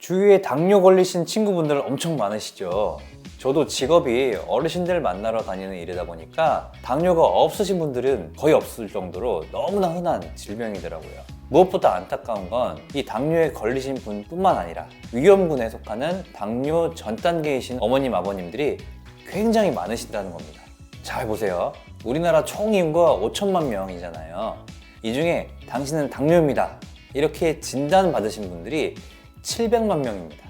주위에 당뇨 걸리신 친구분들 엄청 많으시죠? 저도 직업이 어르신들 만나러 다니는 일이다 보니까 당뇨가 없으신 분들은 거의 없을 정도로 너무나 흔한 질병이더라고요. 무엇보다 안타까운 건 이 당뇨에 걸리신 분뿐만 아니라 위험군에 속하는 당뇨 전 단계이신 어머님, 아버님들이 굉장히 많으신다는 겁니다. 잘 보세요. 우리나라 총 인구가 5천만 명이잖아요. 이 중에 당신은 당뇨입니다. 이렇게 진단받으신 분들이 700만 명입니다.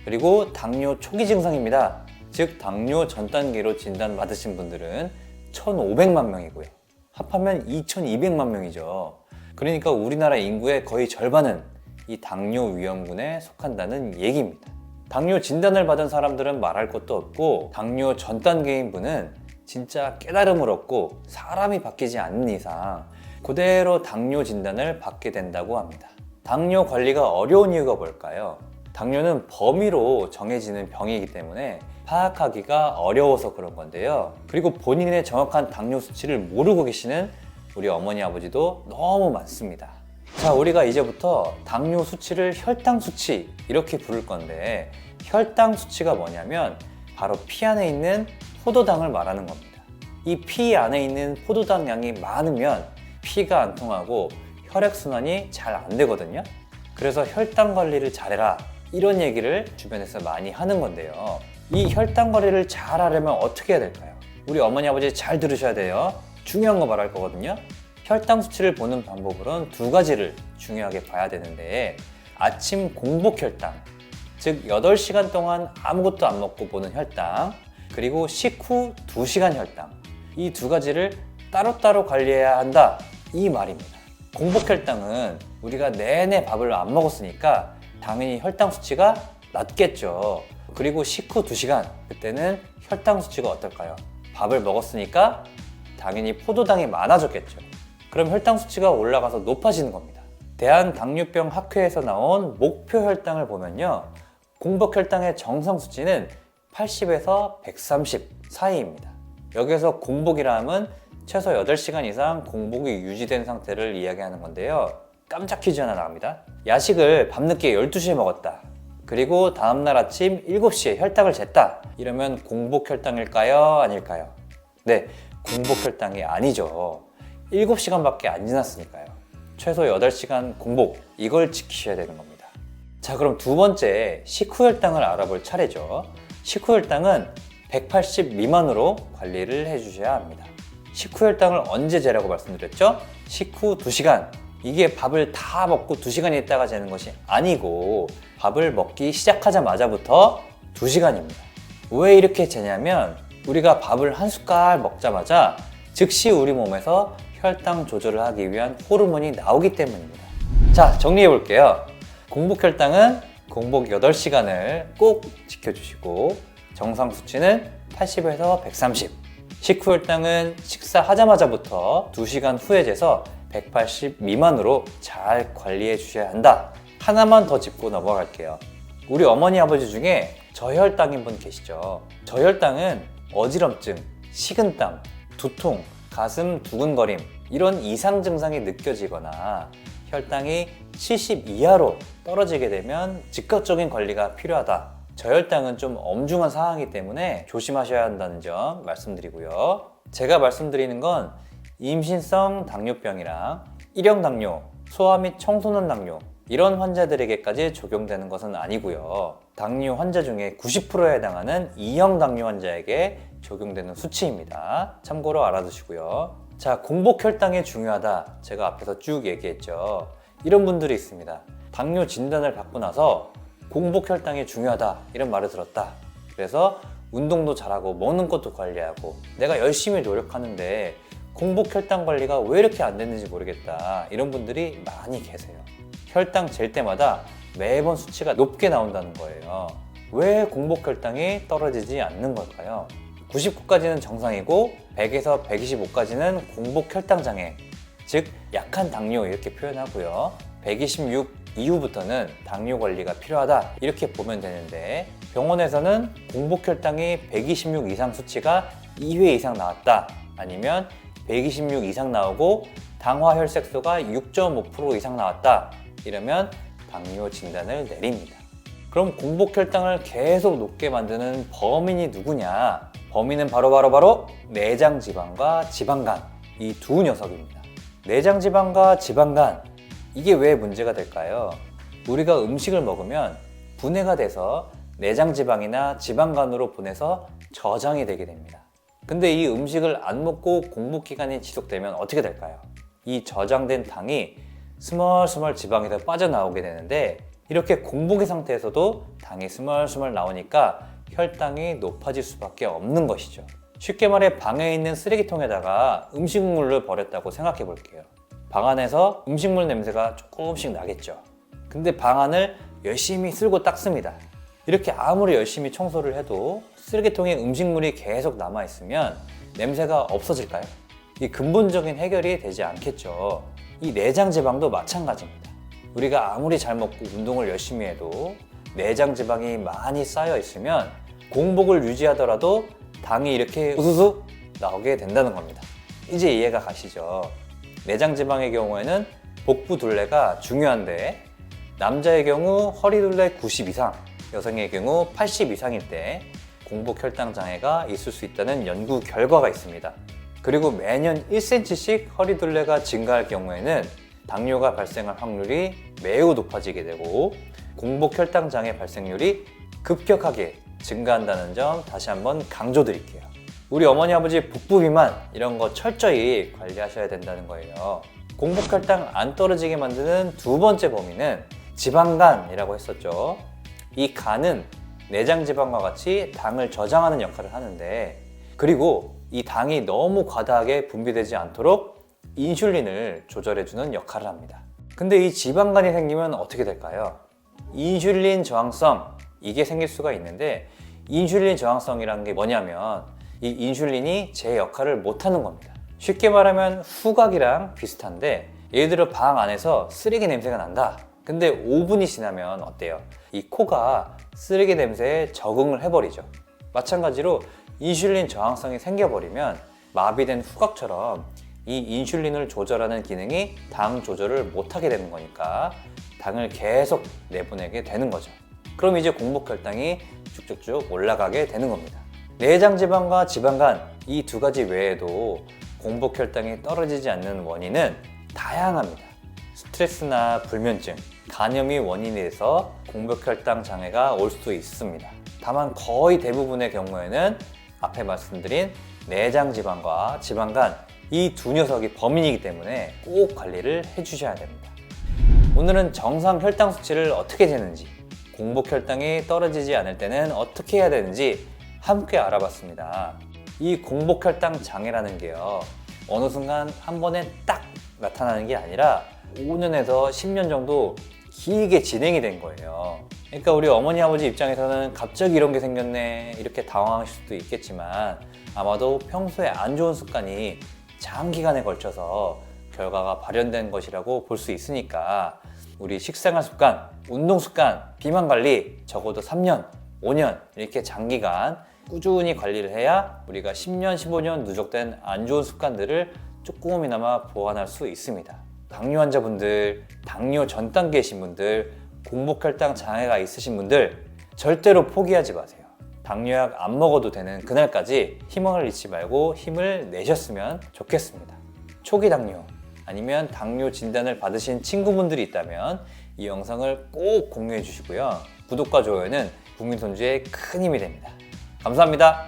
그리고 당뇨 초기 증상입니다. 즉 당뇨 전 단계로 진단받으신 분들은 1,500만 명이고요. 합하면 2,200만 명이죠. 그러니까 우리나라 인구의 거의 절반은 이 당뇨 위험군에 속한다는 얘기입니다. 당뇨 진단을 받은 사람들은 말할 것도 없고 당뇨 전 단계인 분은 진짜 깨달음을 얻고 사람이 바뀌지 않는 이상 그대로 당뇨 진단을 받게 된다고 합니다. 당뇨 관리가 어려운 이유가 뭘까요? 당뇨는 범위로 정해지는 병이기 때문에 파악하기가 어려워서 그런 건데요. 그리고 본인의 정확한 당뇨 수치를 모르고 계시는 우리 어머니 아버지도 너무 많습니다. 자, 우리가 이제부터 당뇨 수치를 혈당 수치 이렇게 부를 건데 혈당 수치가 뭐냐면 바로 피 안에 있는 포도당을 말하는 겁니다. 이 피 안에 있는 포도당 양이 많으면 피가 안 통하고 혈액순환이 잘 안 되거든요. 그래서 혈당 관리를 잘해라 이런 얘기를 주변에서 많이 하는 건데요. 이 혈당 관리를 잘 하려면 어떻게 해야 될까요? 우리 어머니 아버지 잘 들으셔야 돼요. 중요한 거 말할 거거든요. 혈당 수치를 보는 방법으로는 두 가지를 중요하게 봐야 되는데 아침 공복 혈당, 즉 8시간 동안 아무것도 안 먹고 보는 혈당, 그리고 식후 2시간 혈당, 이 두 가지를 따로따로 관리해야 한다 이 말입니다. 공복 혈당은 우리가 내내 밥을 안 먹었으니까 당연히 혈당 수치가 낮겠죠. 그리고 식후 2시간, 그때는 혈당 수치가 어떨까요? 밥을 먹었으니까 당연히 포도당이 많아졌겠죠. 그럼 혈당 수치가 올라가서 높아지는 겁니다. 대한당뇨병 학회에서 나온 목표 혈당을 보면요. 공복 혈당의 정상 수치는 80에서 130 사이입니다. 여기서 공복이라 함은 최소 8시간 이상 공복이 유지된 상태를 이야기하는 건데요. 깜짝 퀴즈 하나 나갑니다. 야식을 밤늦게 12시에 먹었다. 그리고 다음날 아침 7시에 혈당을 쟀다. 이러면 공복 혈당일까요? 아닐까요? 네, 공복 혈당이 아니죠. 7시간밖에 안 지났으니까요. 최소 8시간 공복, 이걸 지키셔야 되는 겁니다. 자, 그럼 두 번째 식후 혈당을 알아볼 차례죠. 식후 혈당은 180 미만으로 관리를 해주셔야 합니다. 식후 혈당을 언제 재라고 말씀드렸죠? 식후 2시간. 이게 밥을 다 먹고 2시간 있다가 재는 것이 아니고 밥을 먹기 시작하자마자부터 2시간입니다. 왜 이렇게 재냐면 우리가 밥을 한 숟갈 먹자마자 즉시 우리 몸에서 혈당 조절을 하기 위한 호르몬이 나오기 때문입니다. 자, 정리해 볼게요. 공복 혈당은 공복 8시간을 꼭 지켜주시고 정상 수치는 80에서 130. 식후 혈당은 식사하자마자부터 2시간 후에 재서 180 미만으로 잘 관리해 주셔야 한다. 하나만 더 짚고 넘어갈게요. 우리 어머니 아버지 중에 저혈당인 분 계시죠? 저혈당은 어지럼증, 식은땀, 두통, 가슴 두근거림 이런 이상 증상이 느껴지거나 혈당이 70 이하로 떨어지게 되면 즉각적인 관리가 필요하다. 저혈당은 좀 엄중한 상황이기 때문에 조심하셔야 한다는 점 말씀드리고요. 제가 말씀드리는 건 임신성 당뇨병이랑 일형 당뇨, 소아 및 청소년 당뇨 이런 환자들에게까지 적용되는 것은 아니고요. 당뇨 환자 중에 90%에 해당하는 2형 당뇨 환자에게 적용되는 수치입니다. 참고로 알아두시고요. 자, 공복 혈당이 중요하다. 제가 앞에서 쭉 얘기했죠. 이런 분들이 있습니다. 당뇨 진단을 받고 나서 공복 혈당이 중요하다 이런 말을 들었다. 그래서 운동도 잘하고 먹는 것도 관리하고 내가 열심히 노력하는데 공복 혈당 관리가 왜 이렇게 안 됐는지 모르겠다. 이런 분들이 많이 계세요. 혈당 잴 때마다 매번 수치가 높게 나온다는 거예요. 왜 공복 혈당이 떨어지지 않는 걸까요? 99까지는 정상이고 100에서 125까지는 공복 혈당 장애, 즉 약한 당뇨 이렇게 표현하고요. 126 이후부터는 당뇨 관리가 필요하다 이렇게 보면 되는데 병원에서는 공복 혈당이 126 이상 수치가 2회 이상 나왔다 아니면 126 이상 나오고 당화 혈색소가 6.5% 이상 나왔다 이러면 당뇨 진단을 내립니다. 그럼 공복 혈당을 계속 높게 만드는 범인이 누구냐? 범인은 바로 내장 지방과 지방간, 이 두 녀석입니다. 내장 지방과 지방간, 이게 왜 문제가 될까요? 우리가 음식을 먹으면 분해가 돼서 내장 지방이나 지방간으로 보내서 저장이 되게 됩니다. 근데 이 음식을 안 먹고 공복 기간이 지속되면 어떻게 될까요? 이 저장된 당이 스멀스멀 지방에서 빠져나오게 되는데, 이렇게 공복의 상태에서도 당이 스멀스멀 나오니까 혈당이 높아질 수밖에 없는 것이죠. 쉽게 말해 방에 있는 쓰레기통에다가 음식물을 버렸다고 생각해 볼게요. 방 안에서 음식물 냄새가 조금씩 나겠죠. 근데 방 안을 열심히 쓸고 닦습니다. 이렇게 아무리 열심히 청소를 해도 쓰레기통에 음식물이 계속 남아있으면 냄새가 없어질까요? 이 근본적인 해결이 되지 않겠죠. 이 내장 지방도 마찬가지입니다. 우리가 아무리 잘 먹고 운동을 열심히 해도 내장 지방이 많이 쌓여 있으면 공복을 유지하더라도 당이 이렇게 우수수 나오게 된다는 겁니다. 이제 이해가 가시죠? 내장 지방의 경우에는 복부 둘레가 중요한데, 남자의 경우 허리 둘레 90 이상, 여성의 경우 80 이상일 때 공복 혈당 장애가 있을 수 있다는 연구 결과가 있습니다. 그리고 매년 1cm씩 허리 둘레가 증가할 경우에는 당뇨가 발생할 확률이 매우 높아지게 되고 공복 혈당 장애 발생률이 급격하게 증가한다는 점 다시 한번 강조드릴게요. 우리 어머니 아버지 복부 비만 이런 거 철저히 관리하셔야 된다는 거예요. 공복 혈당 안 떨어지게 만드는 두 번째 범인은 지방간이라고 했었죠. 이 간은 내장 지방과 같이 당을 저장하는 역할을 하는데, 그리고 이 당이 너무 과다하게 분비되지 않도록 인슐린을 조절해주는 역할을 합니다. 근데 이 지방간이 생기면 어떻게 될까요? 인슐린 저항성, 이게 생길 수가 있는데, 인슐린 저항성이라는 게 뭐냐면 이 인슐린이 제 역할을 못하는 겁니다. 쉽게 말하면 후각이랑 비슷한데, 예를 들어 방 안에서 쓰레기 냄새가 난다. 근데 5분이 지나면 어때요? 이 코가 쓰레기 냄새에 적응을 해버리죠. 마찬가지로 인슐린 저항성이 생겨버리면 마비된 후각처럼 이 인슐린을 조절하는 기능이 당 조절을 못하게 되는 거니까 당을 계속 내보내게 되는 거죠. 그럼 이제 공복 혈당이 쭉쭉쭉 올라가게 되는 겁니다. 내장 지방과 지방간, 이 두 가지 외에도 공복 혈당이 떨어지지 않는 원인은 다양합니다. 스트레스나 불면증, 간염이 원인이 돼서 공복 혈당 장애가 올 수도 있습니다. 다만 거의 대부분의 경우에는 앞에 말씀드린 내장 지방과 지방간, 이 두 녀석이 범인이기 때문에 꼭 관리를 해주셔야 됩니다. 오늘은 정상 혈당 수치를 어떻게 재는지, 공복 혈당이 떨어지지 않을 때는 어떻게 해야 되는지 함께 알아봤습니다. 이 공복 혈당 장애라는 게요, 어느 순간 한 번에 딱 나타나는 게 아니라 5년에서 10년 정도 길게 진행이 된 거예요. 그러니까 우리 어머니 아버지 입장에서는 갑자기 이런 게 생겼네 이렇게 당황하실 수도 있겠지만, 아마도 평소에 안 좋은 습관이 장기간에 걸쳐서 결과가 발현된 것이라고 볼 수 있으니까 우리 식생활 습관, 운동 습관, 비만 관리 적어도 3년, 5년 이렇게 장기간 꾸준히 관리를 해야 우리가 10년, 15년 누적된 안 좋은 습관들을 조금이나마 보완할 수 있습니다. 당뇨 환자분들, 당뇨 전 단계이신 분들, 공복 혈당 장애가 있으신 분들 절대로 포기하지 마세요. 당뇨약 안 먹어도 되는 그날까지 희망을 잃지 말고 힘을 내셨으면 좋겠습니다. 초기 당뇨 아니면 당뇨 진단을 받으신 친구분들이 있다면 이 영상을 꼭 공유해 주시고요. 구독과 좋아요는 국민손주에 큰 힘이 됩니다. 감사합니다.